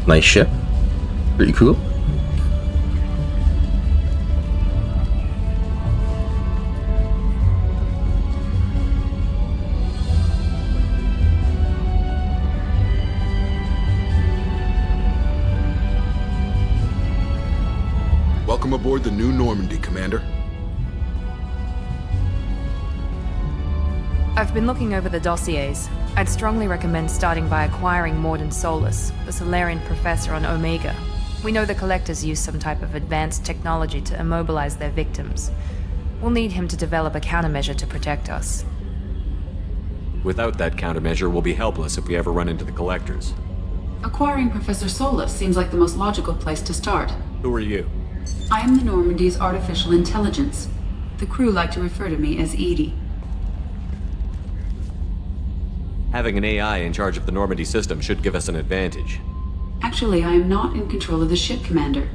Nice ship. Pretty cool. Welcome aboard the new Normandy, Commander. I've been looking over the dossiers. I'd strongly recommend starting by acquiring Morden Solus, the Solarian professor on Omega. We know the Collectors use some type of advanced technology to immobilize their victims. We'll need him to develop a countermeasure to protect us. Without that countermeasure, we'll be helpless if we ever run into the Collectors. Acquiring Professor Solus seems like the most logical place to start. Who are you? I am the Normandy's artificial intelligence. The crew like to refer to me as Edie. Having an AI in charge of the Normandy system should give us an advantage. Actually, I am not in control of the ship, Commander.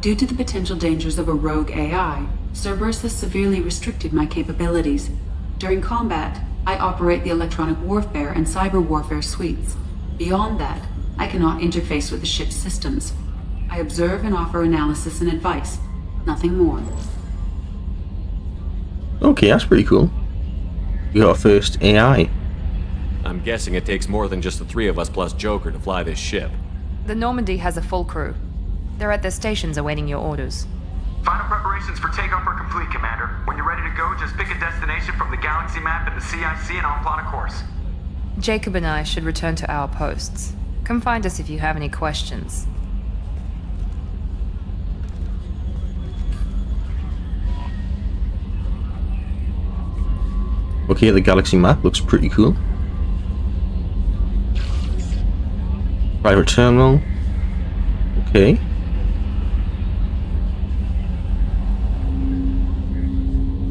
Due to the potential dangers of a rogue AI, Cerberus has severely restricted my capabilities. During combat, I operate the electronic warfare and cyber warfare suites. Beyond that, I cannot interface with the ship's systems. I observe and offer analysis and advice. Nothing more. Okay, that's pretty cool. We got our first AI. I'm guessing it takes more than just the three of us plus Joker to fly this ship. The Normandy has a full crew. They're at their stations awaiting your orders. Final preparations for takeoff are complete, Commander. When you're ready to go, just pick a destination from the galaxy map in the CIC and I'll plot a course. Jacob and I should return to our posts. Come find us if you have any questions. Okay, the galaxy map looks pretty cool. Private terminal. Okay.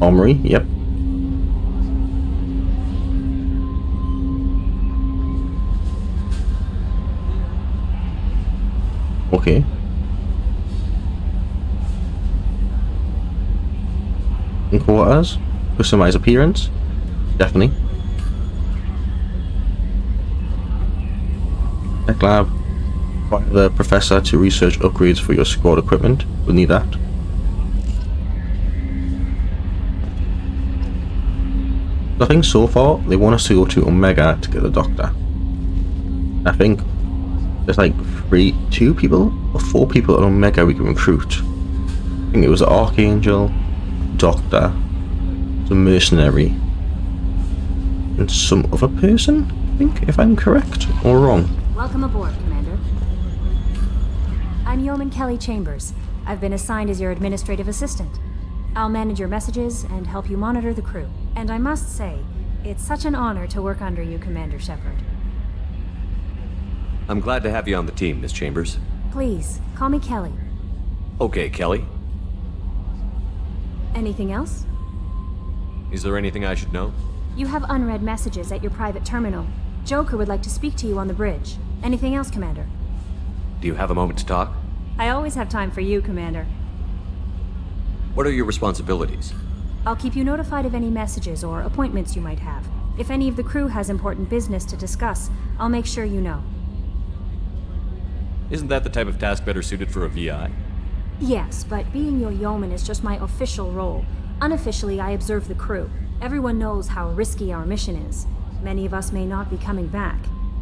Armory, yep. Okay. In quarters. Customize appearance. Definitely. Tech lab. Require the professor to research upgrades for your squad equipment. We'll need that. I think so far they want us to go to Omega to get the doctor. I think there's like 2 people or 4 people at Omega we can recruit. I think it was the Archangel, Doctor, the mercenary, and some other person, I think, if I'm correct or wrong. Welcome aboard, Commander. I'm Yeoman Kelly Chambers. I've been assigned as your administrative assistant. I'll manage your messages and help you monitor the crew. And I must say, it's such an honor to work under you, Commander Shepard. I'm glad to have you on the team, Miss Chambers. Please, call me Kelly. Okay, Kelly. Anything else? Is there anything I should know? You have unread messages at your private terminal. Joker would like to speak to you on the bridge. Anything else, Commander? Do you have a moment to talk? I always have time for you, Commander. What are your responsibilities? I'll keep you notified of any messages or appointments you might have. If any of the crew has important business to discuss, I'll make sure you know. Isn't that the type of task better suited for a VI? Yes, but being your yeoman is just my official role. Unofficially, I observe the crew. Everyone knows how risky our mission is. Many of us may not be coming back.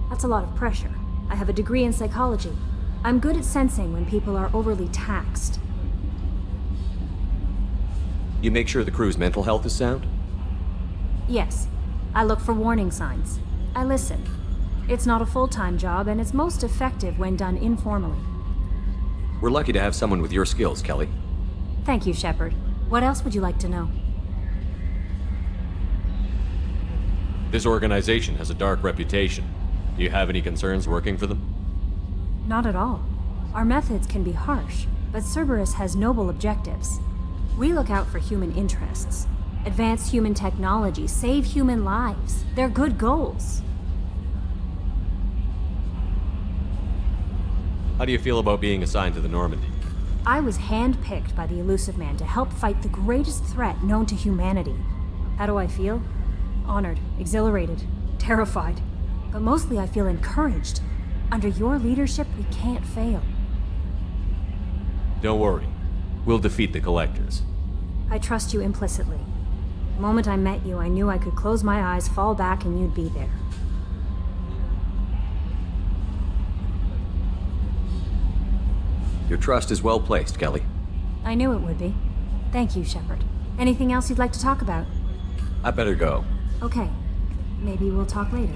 That's a lot of pressure. I have a degree in psychology. I'm good at sensing when people are overly taxed. You make sure the crew's mental health is sound? Yes. I look for warning signs. I listen. It's not a full-time job, and it's most effective when done informally. We're lucky to have someone with your skills, Kelly. Thank you, Shepard. What else would you like to know? This organization has a dark reputation. Do you have any concerns working for them? Not at all. Our methods can be harsh, but Cerberus has noble objectives. We look out for human interests. Advance human technology, save human lives. They're good goals. How do you feel about being assigned to the Normandy? I was handpicked by the Elusive Man to help fight the greatest threat known to humanity. How do I feel? Honored, exhilarated, terrified. But mostly I feel encouraged. Under your leadership, we can't fail. Don't worry. We'll defeat the Collectors. I trust you implicitly. The moment I met you, I knew I could close my eyes, fall back, and you'd be there. Your trust is well placed, Kelly. I knew it would be. Thank you, Shepard. Anything else you'd like to talk about? I better go. Okay. Maybe we'll talk later.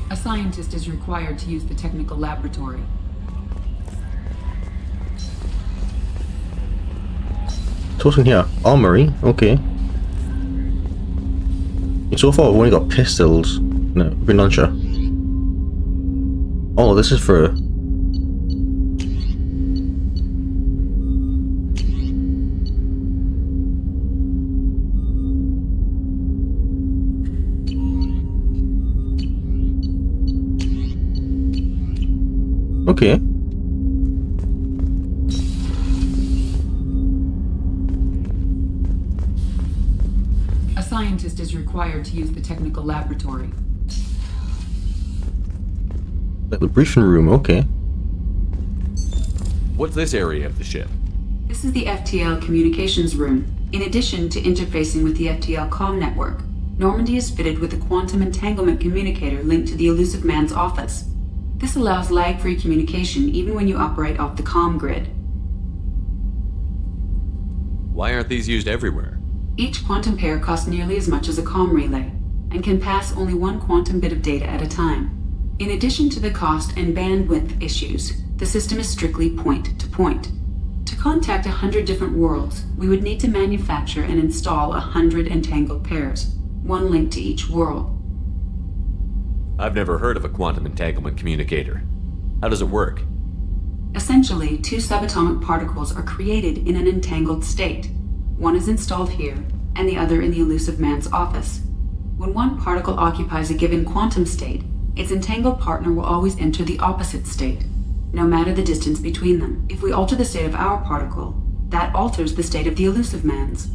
A scientist is required to use the technical laboratory. So what's in here? Armory? Okay. So far we've only got pistols. No, green launcher. Oh, this is for... Okay. A scientist is required to use the technical laboratory. Like the briefing room, okay. What's this area of the ship? This is the FTL communications room. In addition to interfacing with the FTL comm network, Normandy is fitted with a quantum entanglement communicator linked to the Elusive Man's office. This allows lag-free communication even when you operate off the comm grid. Why aren't these used everywhere? Each quantum pair costs nearly as much as a comm relay, and can pass only one quantum bit of data at a time. In addition to the cost and bandwidth issues, the system is strictly point-to-point. To contact 100 different worlds, we would need to manufacture and install 100 entangled pairs, one link to each world. I've never heard of a quantum entanglement communicator. How does it work? Essentially, two subatomic particles are created in an entangled state. One is installed here, and the other in the Elusive Man's office. When one particle occupies a given quantum state, its entangled partner will always enter the opposite state, no matter the distance between them. If we alter the state of our particle, that alters the state of the Elusive Man's.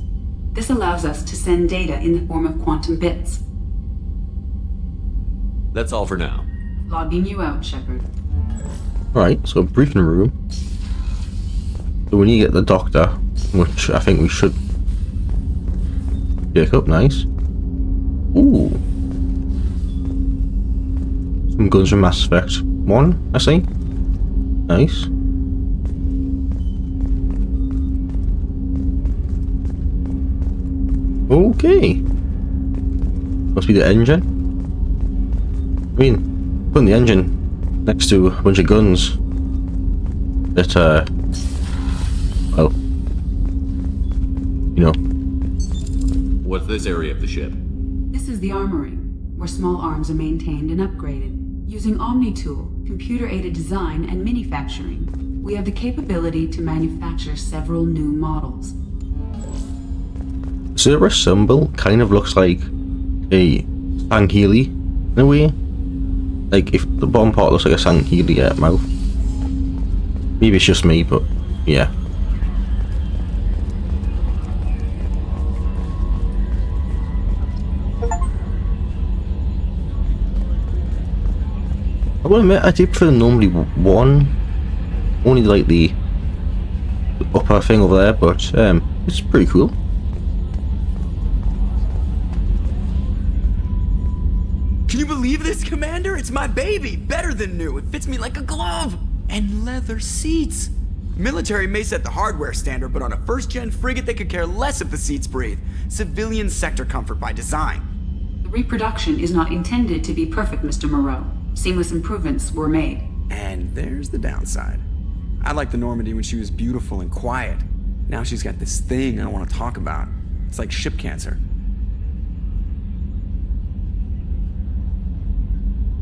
This allows us to send data in the form of quantum bits. That's all for now. Logging you out, Shepard. Alright, so briefing room. So we need to get the doctor, which I think we should pick up. Nice. Ooh. Some guns from Mass Effect 1, I see. Nice. Okay. Must be the engine. I mean, putting the engine next to a bunch of guns that, well, you know. What's this area of the ship? This is the armory, where small arms are maintained and upgraded. Using Omni-Tool, computer-aided design, and manufacturing, we have the capability to manufacture several new models. Cerberus symbol kind of looks like a Sangheli in a way. Like if the bottom part looks like a Sangheli mouth. Maybe it's just me, but yeah. I will admit I did prefer the Normandy 1. Only like the upper thing over there, but it's pretty cool. Can you believe this, Commander? It's my baby! Better than new. It fits me like a glove! And leather seats! Military may set the hardware standard, but on a first-gen frigate they could care less if the seats breathe. Civilian sector comfort by design. The reproduction is not intended to be perfect, Mr. Moreau. Seamless improvements were made. And there's the downside. I liked the Normandy when she was beautiful and quiet. Now she's got this thing I don't want to talk about. It's like ship cancer.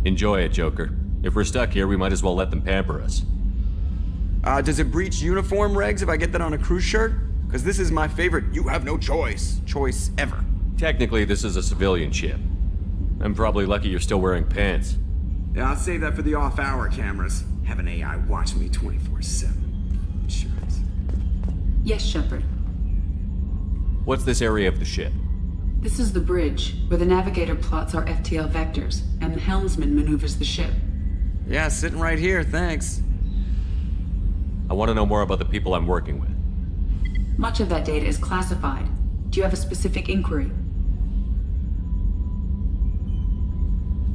Enjoy it, Joker. If we're stuck here, we might as well let them pamper us. Does it breach uniform regs if I get that on a cruise shirt? Because this is my favorite you have no choice ever. Technically, this is a civilian ship. I'm probably lucky you're still wearing pants. Yeah, I'll save that for the off-hour cameras. Have an AI watch me 24/7. Sure is. Yes, Shepard. What's this area of the ship? This is the bridge, where the navigator plots our FTL vectors, and the helmsman maneuvers the ship. Yeah, sitting right here, thanks. I want to know more about the people I'm working with. Much of that data is classified. Do you have a specific inquiry?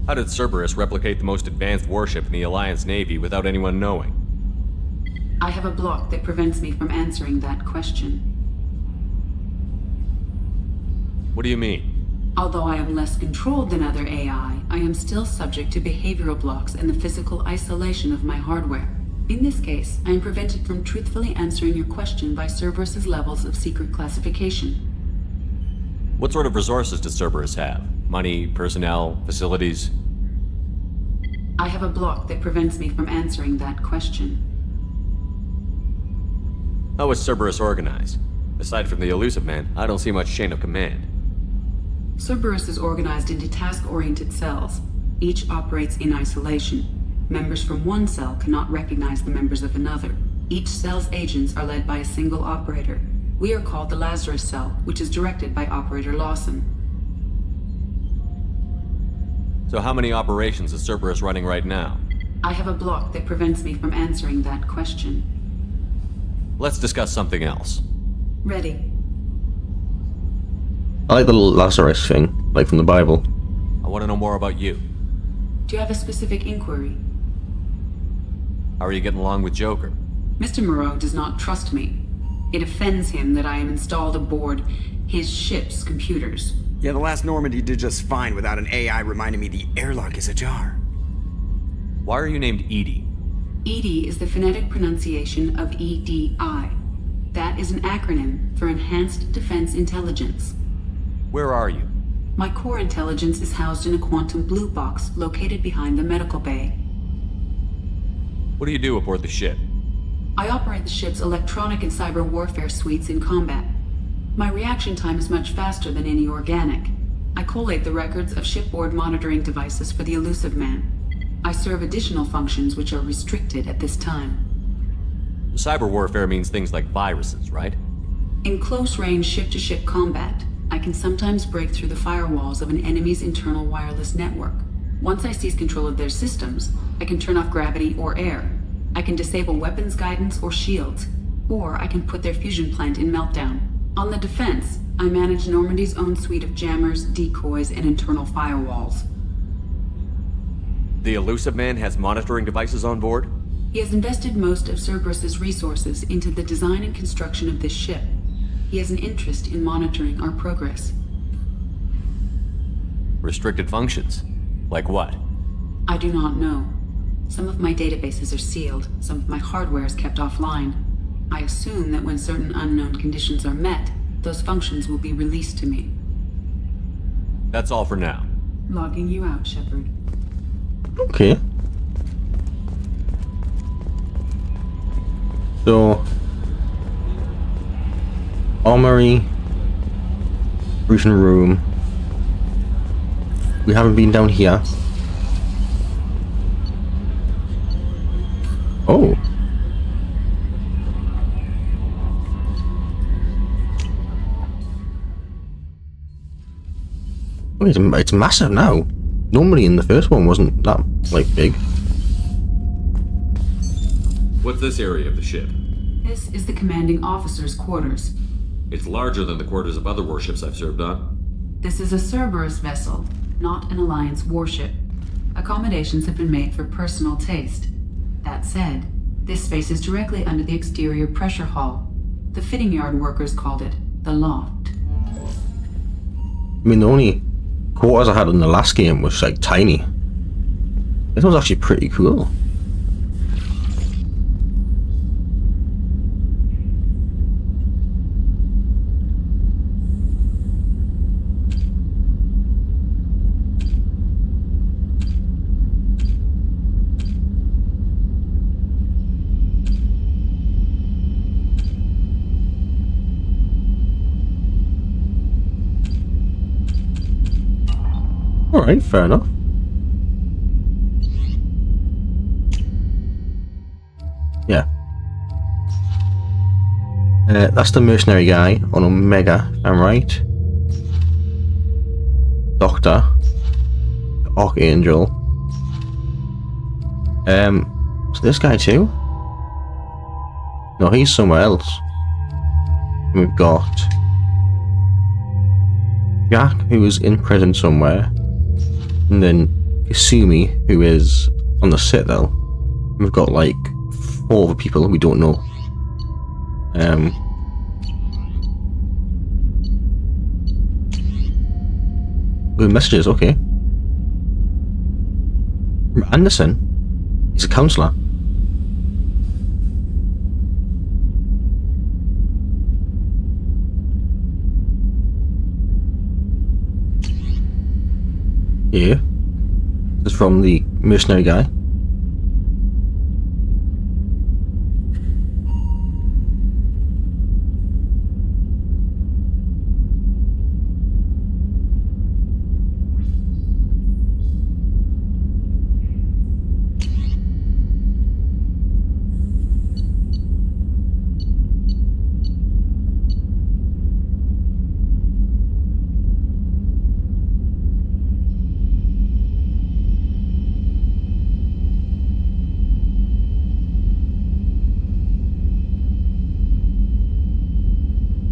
How did Cerberus replicate the most advanced warship in the Alliance Navy without anyone knowing? I have a block that prevents me from answering that question. What do you mean? Although I am less controlled than other AI, I am still subject to behavioral blocks and the physical isolation of my hardware. In this case, I am prevented from truthfully answering your question by Cerberus's levels of secret classification. What sort of resources does Cerberus have? Money, personnel, facilities? I have a block that prevents me from answering that question. How is Cerberus organized? Aside from the Elusive Man, I don't see much chain of command. Cerberus is organized into task-oriented cells. Each operates in isolation. Members from one cell cannot recognize the members of another. Each cell's agents are led by a single operator. We are called the Lazarus Cell, which is directed by Operator Lawson. So how many operations is Cerberus running right now? I have a block that prevents me from answering that question. Let's discuss something else. Ready. I like the little Lazarus thing, like from the Bible. I want to know more about you. Do you have a specific inquiry? How are you getting along with Joker? Mr. Moreau does not trust me. It offends him that I am installed aboard his ship's computers. Yeah, the last Normandy did just fine without an AI reminding me the airlock is ajar. Why are you named Edie? EDI is the phonetic pronunciation of EDI. That is an acronym for Enhanced Defense Intelligence. Where are you? My core intelligence is housed in a quantum blue box located behind the medical bay. What do you do aboard the ship? I operate the ship's electronic and cyber warfare suites in combat. My reaction time is much faster than any organic. I collate the records of shipboard monitoring devices for the Elusive Man. I serve additional functions which are restricted at this time. Cyber warfare means things like viruses, right? In close-range ship-to-ship combat, I can sometimes break through the firewalls of an enemy's internal wireless network. Once I seize control of their systems, I can turn off gravity or air. I can disable weapons guidance or shields, or I can put their fusion plant in meltdown. On the defense, I manage Normandy's own suite of jammers, decoys, and internal firewalls. The Elusive Man has monitoring devices on board? He has invested most of Cerberus's resources into the design and construction of this ship. He has an interest in monitoring our progress. Restricted functions? Like what? I do not know. Some of my databases are sealed, some of my hardware is kept offline. I assume that when certain unknown conditions are met, those functions will be released to me. That's all for now. Logging you out, Shepard. Okay. So, armory, briefing room. We haven't been down here. Oh. Oh, it's massive now. Normally in the first one wasn't that, like, big. What's this area of the ship? This is the commanding officer's quarters. It's larger than the quarters of other warships I've served on. This is a Cerberus vessel, not an Alliance warship. Accommodations have been made for personal taste. That said, this space is directly under the exterior pressure hall. The fitting yard workers called it the loft. I mean, the only quarters I had in the last game was, like, tiny. This one's actually pretty cool. Alright, fair enough. Yeah. That's the mercenary guy on Omega, if I'm right. Doctor, the Archangel. So this guy too? No, he's somewhere else. We've got Jack, who is in prison somewhere, and then Kasumi, who is on the Citadel. We've got like 4 other people we don't know. Good messages, okay. From Anderson, he's a counsellor. Yeah. This is from the mercenary guy.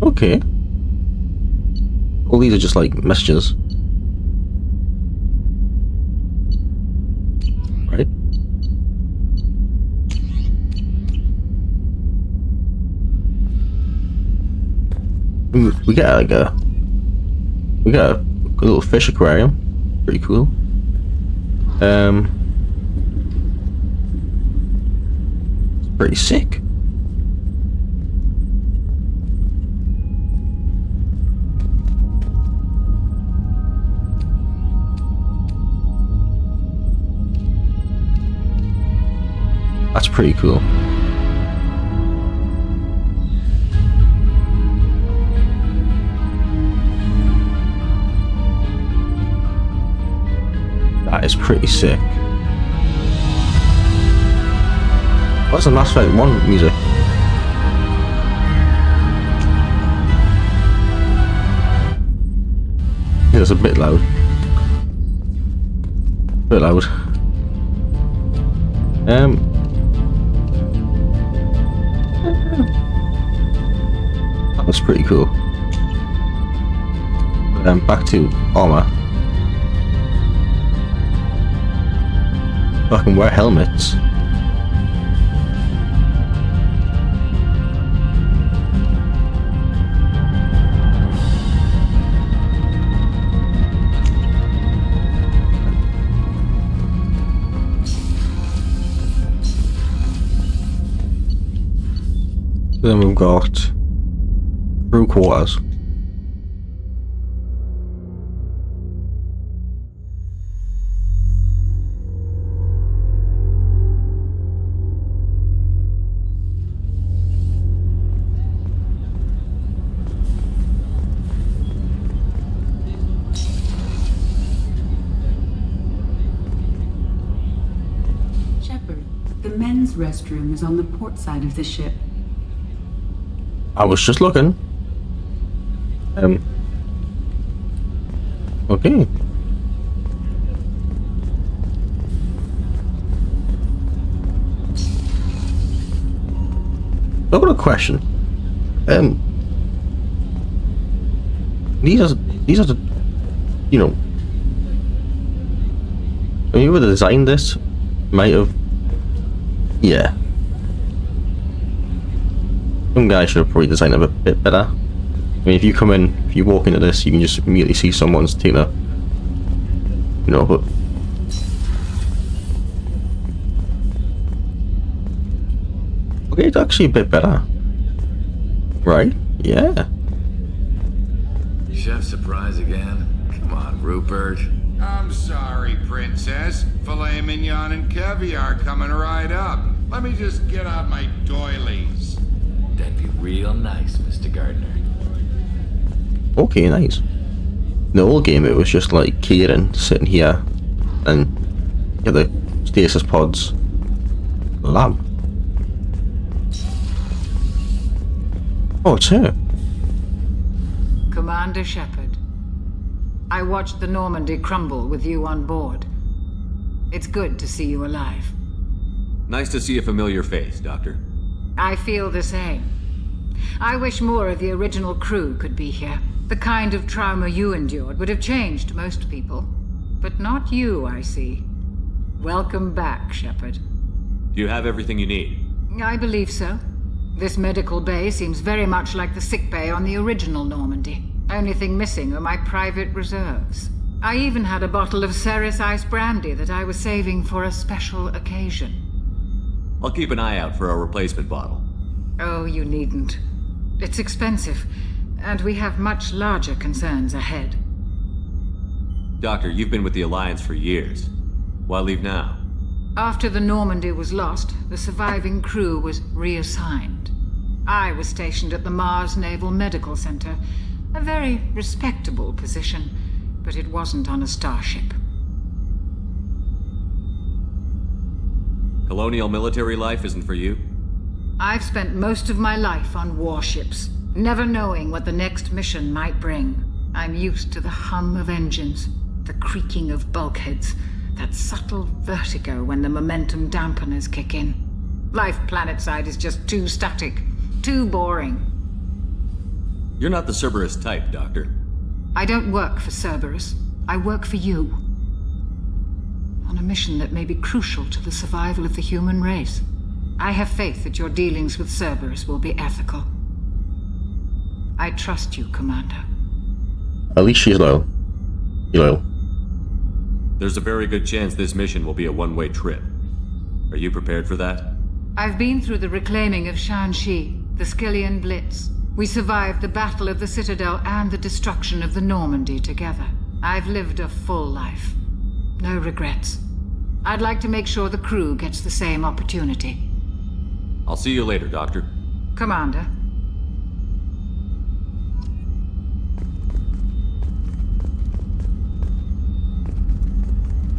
Okay. All these are just like messages. Right? We got like a little fish aquarium. Pretty cool. It's pretty sick. That's pretty cool. That is pretty sick. What's the Mass Effect 1 music? Yeah, it's a bit loud. Bit loud. That's pretty cool. Back to armor. I can wear helmets. Then we've got crew quarters. Shepard, the men's restroom is on the port side of the ship. I was just looking. Okay. I've got a question. These are the, you know, when you would have designed this, might have, yeah. Some guy should have probably designed it a bit better. I mean, if you come in, if you walk into this, you can just immediately see someone's taking a, you know, but okay, it's actually a bit better, right? Yeah. Chef surprise again? Come on, Rupert. I'm sorry, Princess. Filet mignon and caviar coming right up. Let me just get out my doilies. That'd be real nice, Mr. Gardner. Okay, nice. In the old game, it was just like Kieran sitting here and get the stasis pods lab. Oh, it's her. Commander Shepard, I watched the Normandy crumble with you on board. It's good to see you alive. Nice to see a familiar face, Doctor. I feel the same. I wish more of the original crew could be here. The kind of trauma you endured would have changed most people. But not you, I see. Welcome back, Shepard. Do you have everything you need? I believe so. This medical bay seems very much like the sick bay on the original Normandy. Only thing missing are my private reserves. I even had a bottle of Ceres Ice Brandy that I was saving for a special occasion. I'll keep an eye out for a replacement bottle. Oh, you needn't. It's expensive, and we have much larger concerns ahead. Doctor, you've been with the Alliance for years. Why leave now? After the Normandy was lost, the surviving crew was reassigned. I was stationed at the Mars Naval Medical Center, a very respectable position, but it wasn't on a starship. Colonial military life isn't for you? I've spent most of my life on warships, never knowing what the next mission might bring. I'm used to the hum of engines, the creaking of bulkheads, that subtle vertigo when the momentum dampeners kick in. Life planetside is just too static, too boring. You're not the Cerberus type, Doctor. I don't work for Cerberus. I work for you. On a mission that may be crucial to the survival of the human race. I have faith that your dealings with Cerberus will be ethical. I trust you, Commander. At least she's loyal. You're loyal. There's a very good chance this mission will be a one-way trip. Are you prepared for that? I've been through the reclaiming of Shanxi, the Skillian Blitz. We survived the Battle of the Citadel and the destruction of the Normandy together. I've lived a full life. No regrets. I'd like to make sure the crew gets the same opportunity. I'll see you later, Doctor. Commander.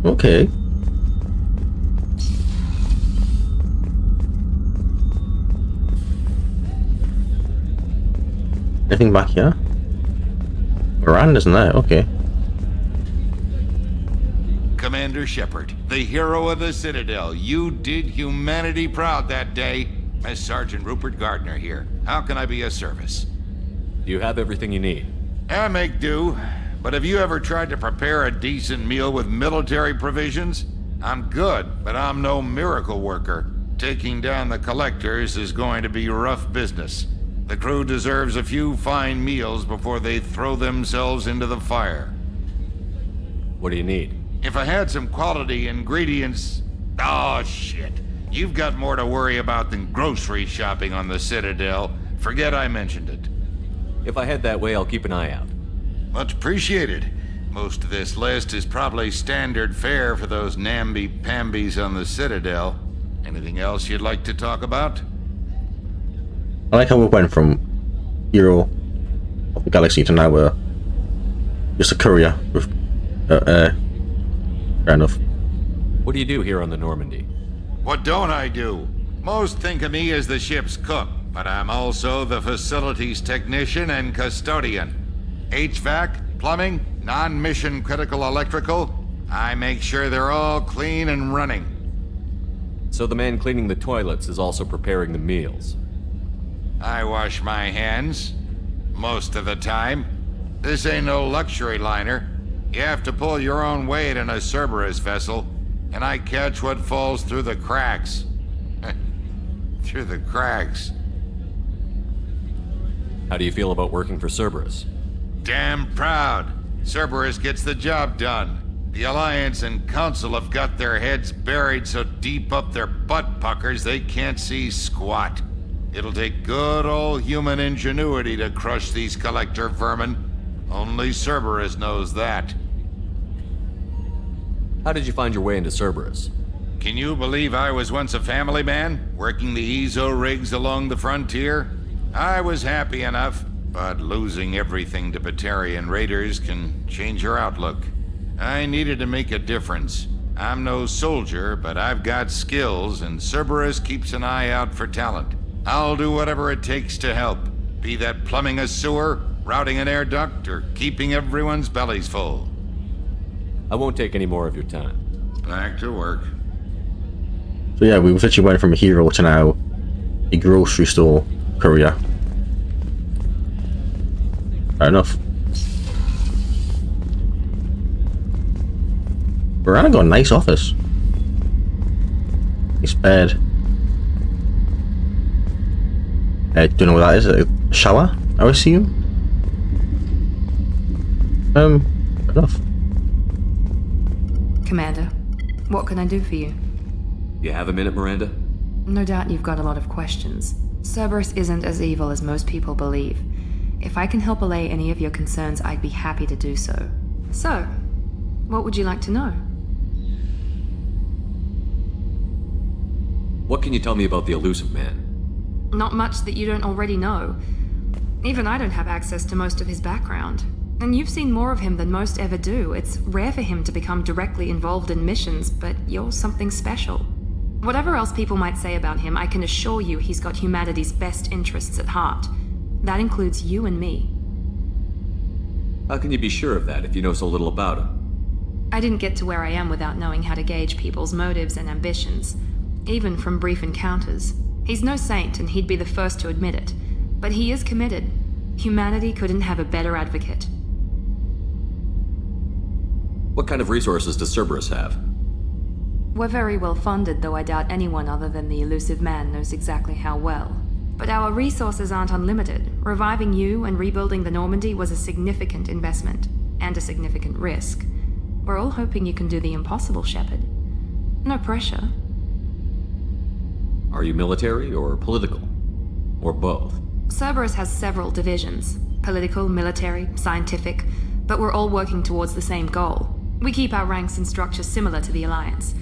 Okay. Anything back here? Miranda's in there, okay. Commander Shepard, the hero of the Citadel. You did humanity proud that day. As Sergeant Rupert Gardner here. How can I be of service? Do you have everything you need? I make do. But have you ever tried to prepare a decent meal with military provisions? I'm good, but I'm no miracle worker. Taking down the collectors is going to be rough business. The crew deserves a few fine meals before they throw themselves into the fire. What do you need? If I had some quality ingredients... Oh, shit. You've got more to worry about than grocery shopping on the Citadel. Forget I mentioned it. If I head that way, I'll keep an eye out. Much appreciated. Most of this list is probably standard fare for those namby-pambies on the Citadel. Anything else you'd like to talk about? I like how we went from hero of the galaxy to now we're just a courier with fair enough. What do you do here on the Normandy? What don't I do? Most think of me as the ship's cook, but I'm also the facilities technician and custodian. HVAC, plumbing, non-mission critical electrical. I make sure they're all clean and running. So the man cleaning the toilets is also preparing the meals. I wash my hands. Most of the time. This ain't no luxury liner. You have to pull your own weight in a Cerberus vessel, and I catch what falls through the cracks. Through the cracks. How do you feel about working for Cerberus? Damn proud. Cerberus gets the job done. The Alliance and Council have got their heads buried so deep up their butt puckers they can't see squat. It'll take good old human ingenuity to crush these collector vermin. Only Cerberus knows that. How did you find your way into Cerberus? Can you believe I was once a family man, working the EZO rigs along the frontier? I was happy enough, but losing everything to Batarian raiders can change your outlook. I needed to make a difference. I'm no soldier, but I've got skills, and Cerberus keeps an eye out for talent. I'll do whatever it takes to help, be that plumbing a sewer routing an air duct, or keeping everyone's bellies full? I won't take any more of your time. Back to work. So yeah, we literally went from a hero to now a grocery store courier. Fair enough. Miranda got a nice office. Nice bed. Don't know what that is. A shower, I assume. Enough. Commander, what can I do for you? You have a minute, Miranda? No doubt you've got a lot of questions. Cerberus isn't as evil as most people believe. If I can help allay any of your concerns, I'd be happy to do so. So, what would you like to know? What can you tell me about the elusive man? Not much that you don't already know. Even I don't have access to most of his background. And you've seen more of him than most ever do. It's rare for him to become directly involved in missions, but you're something special. Whatever else people might say about him, I can assure you he's got humanity's best interests at heart. That includes you and me. How can you be sure of that if you know so little about him? I didn't get to where I am without knowing how to gauge people's motives and ambitions, even from brief encounters. He's no saint, and he'd be the first to admit it. But he is committed. Humanity couldn't have a better advocate. What kind of resources does Cerberus have? We're very well funded, though I doubt anyone other than the elusive man knows exactly how well. But our resources aren't unlimited. Reviving you and rebuilding the Normandy was a significant investment, and a significant risk. We're all hoping you can do the impossible, Shepard. No pressure. Are you military or political? Or both? Cerberus has several divisions. Political, military, scientific, but we're all working towards the same goal. We keep our ranks and structure similar to the Alliance.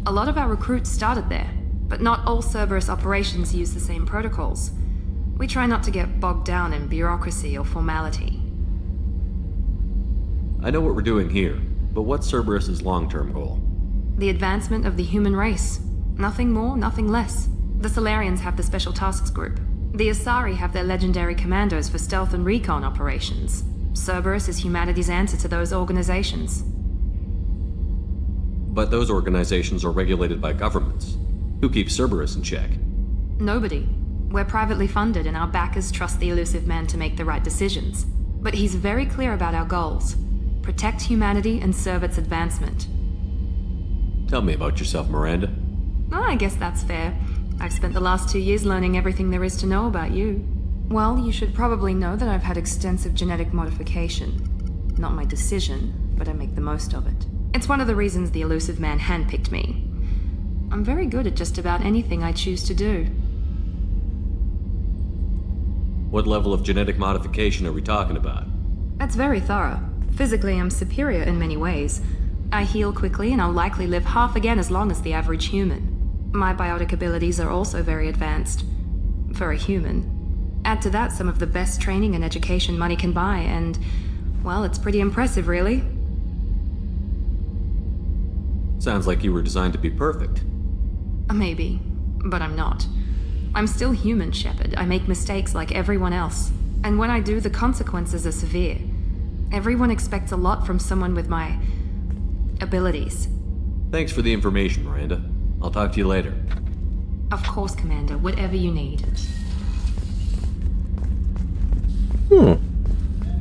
A lot of our recruits started there, but not all Cerberus operations use the same protocols. We try not to get bogged down in bureaucracy or formality. I know what we're doing here, but what's Cerberus's long-term goal? The advancement of the human race. Nothing more, nothing less. The Solarians have the Special Tasks Group. The Asari have their legendary commandos for stealth and recon operations. Cerberus is humanity's answer to those organizations. But those organizations are regulated by governments. Who keeps Cerberus in check? Nobody. We're privately funded, and our backers trust the elusive man to make the right decisions. But he's very clear about our goals. Protect humanity and serve its advancement. Tell me about yourself, Miranda. Oh, I guess that's fair. I've spent the last 2 years learning everything there is to know about you. Well, you should probably know that I've had extensive genetic modification. Not my decision, but I make the most of it. It's one of the reasons the elusive man handpicked me. I'm very good at just about anything I choose to do. What level of genetic modification are we talking about? That's very thorough. Physically, I'm superior in many ways. I heal quickly, and I'll likely live half again as long as the average human. My biotic abilities are also very advanced. For a human. Add to that some of the best training and education money can buy, and, well, it's pretty impressive, really. Sounds like you were designed to be perfect. Maybe, but I'm not. I'm still human, Shepard. I make mistakes like everyone else. And when I do, the consequences are severe. Everyone expects a lot from someone with my abilities. Thanks for the information, Miranda. I'll talk to you later. Of course, Commander. Whatever you need. I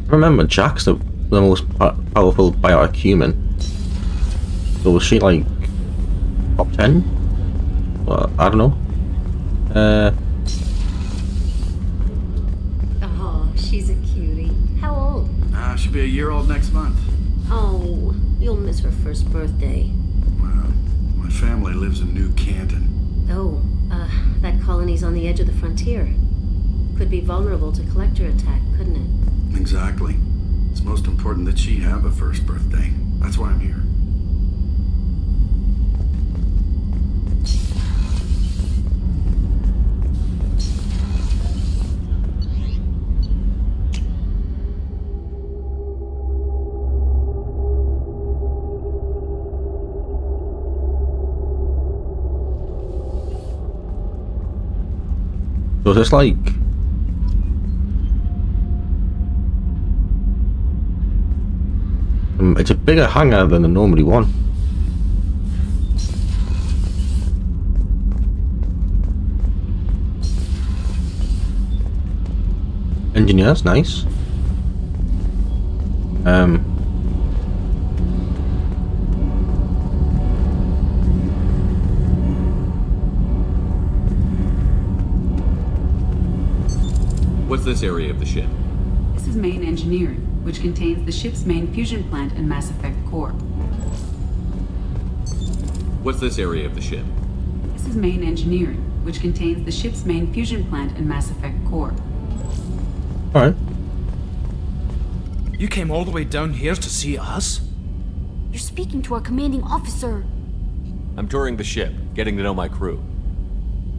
remember Jack's the most powerful biotic human. So was she like top 10? Well, I don't know. Oh, she's a cutie. How old? She'll be a year old next month. Oh, you'll miss her first birthday. Well, my family lives in New Canton. Oh, that colony's on the edge of the frontier. Could be vulnerable to collector attack, couldn't it? Exactly. It's most important that she have a first birthday. That's why I'm here. So is this like It's a bigger hangar than the Normandy one. Engineers, nice. What's this area of the ship? This is main engineering, which contains the ship's main fusion plant and Mass Effect core. What's this area of the ship? This is main engineering, which contains the ship's main fusion plant and Mass Effect core. Alright. You came all the way down here to see us? You're speaking to our commanding officer. I'm touring the ship, getting to know my crew.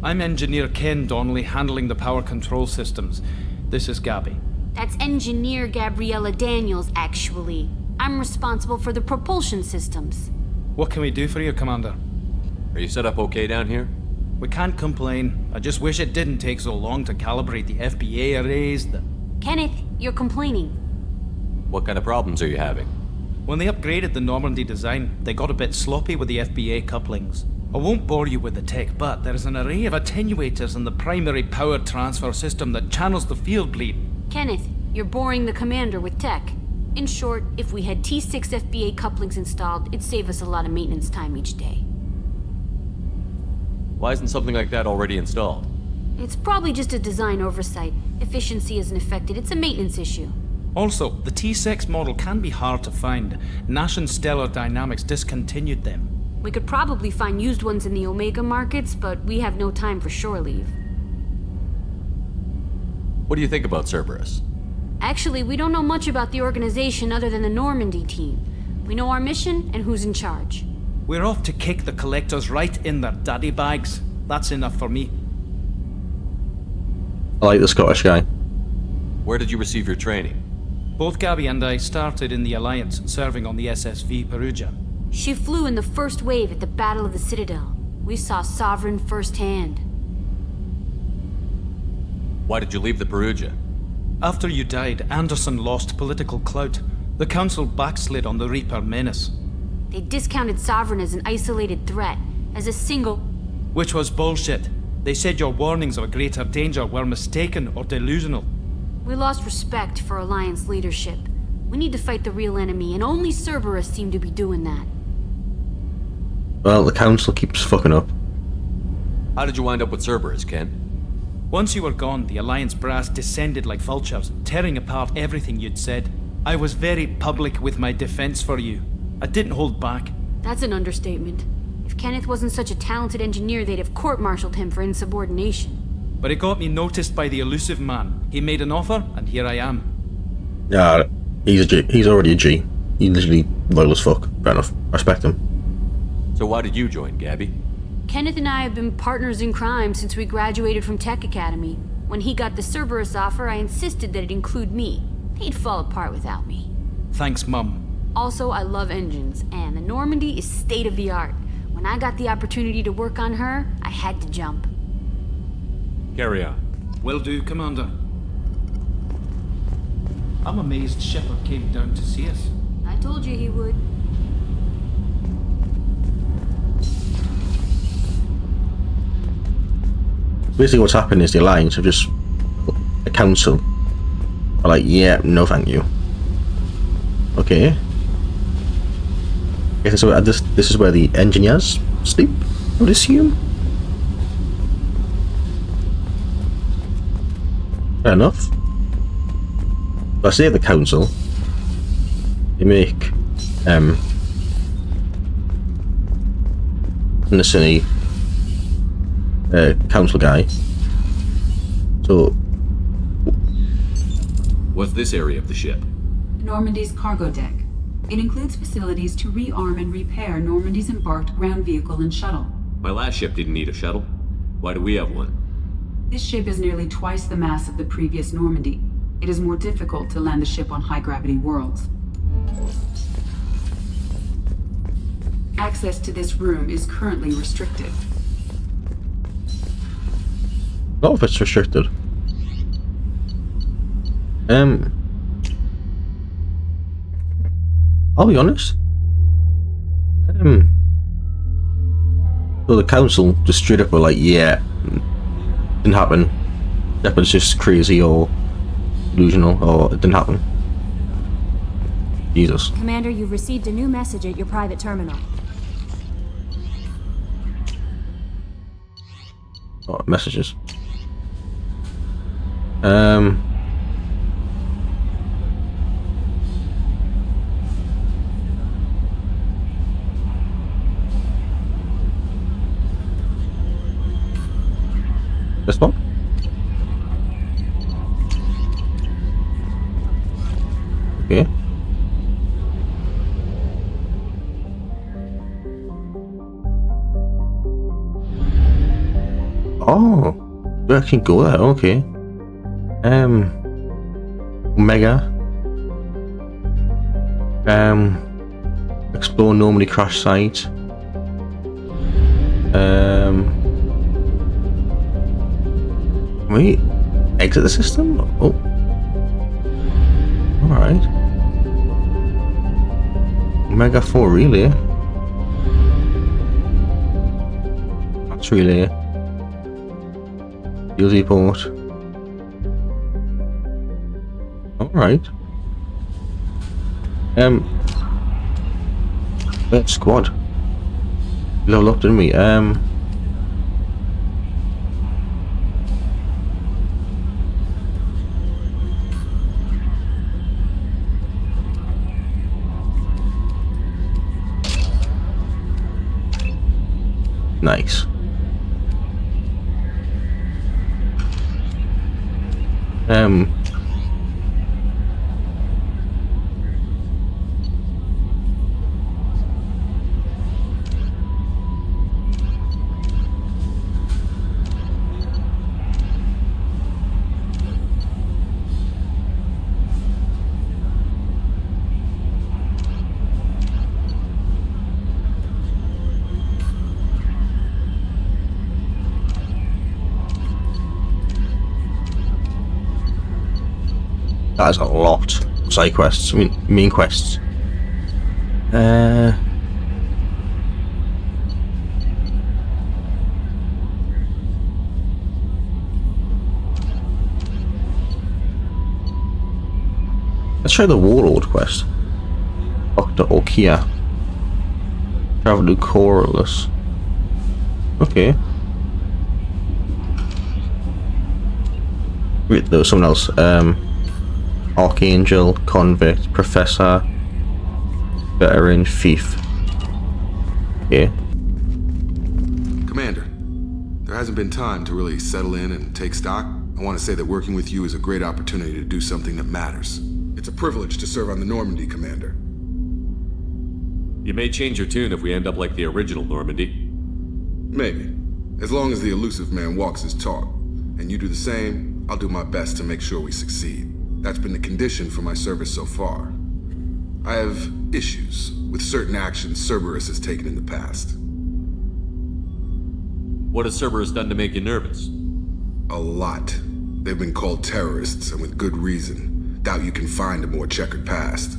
I'm Engineer Ken Donnelly, handling the power control systems. This is Gabby. That's Engineer Gabriella Daniels, actually. I'm responsible for the propulsion systems. What can we do for you, Commander? Are you set up okay down here? We can't complain. I just wish it didn't take so long to calibrate the FBA arrays. Kenneth, you're complaining. What kind of problems are you having? When they upgraded the Normandy design, they got a bit sloppy with the FBA couplings. I won't bore you with the tech, but there is an array of attenuators in the primary power transfer system that channels the field bleed. Kenneth, you're boring the commander with tech. In short, if we had T6 FBA couplings installed, it'd save us a lot of maintenance time each day. Why isn't something like that already installed? It's probably just a design oversight. Efficiency isn't affected, it's a maintenance issue. Also, the T6 model can be hard to find. Nash and Stellar Dynamics discontinued them. We could probably find used ones in the Omega markets, but we have no time for shore leave. What do you think about Cerberus? Actually, we don't know much about the organization other than the Normandy team. We know our mission and who's in charge. We're off to kick the Collectors right in their daddy bags. That's enough for me. I like the Scottish guy. Where did you receive your training? Both Gabby and I started in the Alliance, serving on the SSV Perugia. She flew in the first wave at the Battle of the Citadel. We saw Sovereign firsthand. Why did you leave the Perugia? After you died, Anderson lost political clout. The Council backslid on the Reaper menace. They discounted Sovereign as an isolated threat, as a single... Which was bullshit. They said your warnings of a greater danger were mistaken or delusional. We lost respect for Alliance leadership. We need to fight the real enemy, and only Cerberus seem to be doing that. Well, the Council keeps fucking up. How did you wind up with Cerberus, Ken? Once you were gone, the Alliance brass descended like vultures, tearing apart everything you'd said. I was very public with my defense for you. I didn't hold back. That's an understatement. If Kenneth wasn't such a talented engineer, they'd have court-martialed him for insubordination. But it got me noticed by the elusive man. He made an offer, and here I am. Yeah, he's a G. He's already a G. He's literally loyal as fuck. Fair enough. Respect him. So why did you join, Gabby? Kenneth and I have been partners in crime since we graduated from Tech Academy. When he got the Cerberus offer, I insisted that it include me. He'd fall apart without me. Thanks, Mum. Also, I love engines, and the Normandy is state-of-the-art. When I got the opportunity to work on her, I had to jump. Carry on. Will do, Commander. I'm amazed Shepard came down to see us. I told you he would. Basically what's happened is the Alliance have just... The Council are like, yeah, no thank you. Okay. I guess this is where the engineers sleep, I would assume. Fair enough. But I say the Council, they make Nissini Council guy. So what's this area of the ship? Normandy's cargo deck. It includes facilities to rearm and repair Normandy's embarked ground vehicle and shuttle. My last ship didn't need a shuttle. Why do we have one? This ship is nearly twice the mass of the previous Normandy. It is more difficult to land the ship on high-gravity worlds. Access to this room is currently restricted. a lot of it's restricted. I'll be honest. So the council just straight up were like, yeah, didn't happen. Shepard's just crazy or delusional, or it didn't happen. Jesus. Commander, you've received a new message at your private terminal. Oh, messages. This one? Okay. Oh, we actually go there, okay. Omega. Explore normally crash site. Can we exit the system? Oh. Alright. Omega 4 relay. That's relay. Uzi port. Alright. Squad. Level up, didn't we? Nice. That is a lot of side quests. I mean, main quests. Let's try the Warlord quest. Dr. Okia. Travel to Corliss. Okay. Wait, there was someone else. Archangel, Convict, Professor, Veteran, Thief. Okay. Commander, there hasn't been time to really settle in and take stock. I want to say that working with you is a great opportunity to do something that matters. It's a privilege to serve on the Normandy, Commander. You may change your tune if we end up like the original Normandy. Maybe. As long as the elusive man walks his talk, and you do the same, I'll do my best to make sure we succeed. That's been the condition for my service so far. I have issues with certain actions Cerberus has taken in the past. What has Cerberus done to make you nervous? A lot. They've been called terrorists, and with good reason. Doubt you can find a more checkered past.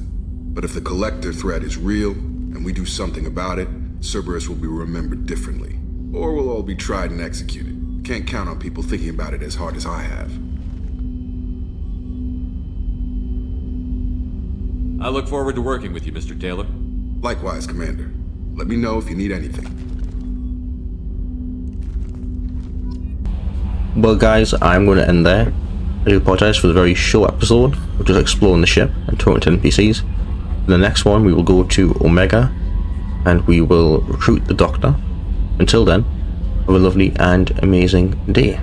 But if the Collector threat is real, and we do something about it, Cerberus will be remembered differently. Or we'll all be tried and executed. Can't count on people thinking about it as hard as I have. I look forward to working with you, Mr. Taylor. Likewise, Commander. Let me know if you need anything. Well guys, I'm going to end there. I do apologise for the very short episode of just exploring the ship and talking to NPCs. In the next one we will go to Omega and we will recruit the Doctor. Until then, have a lovely and amazing day.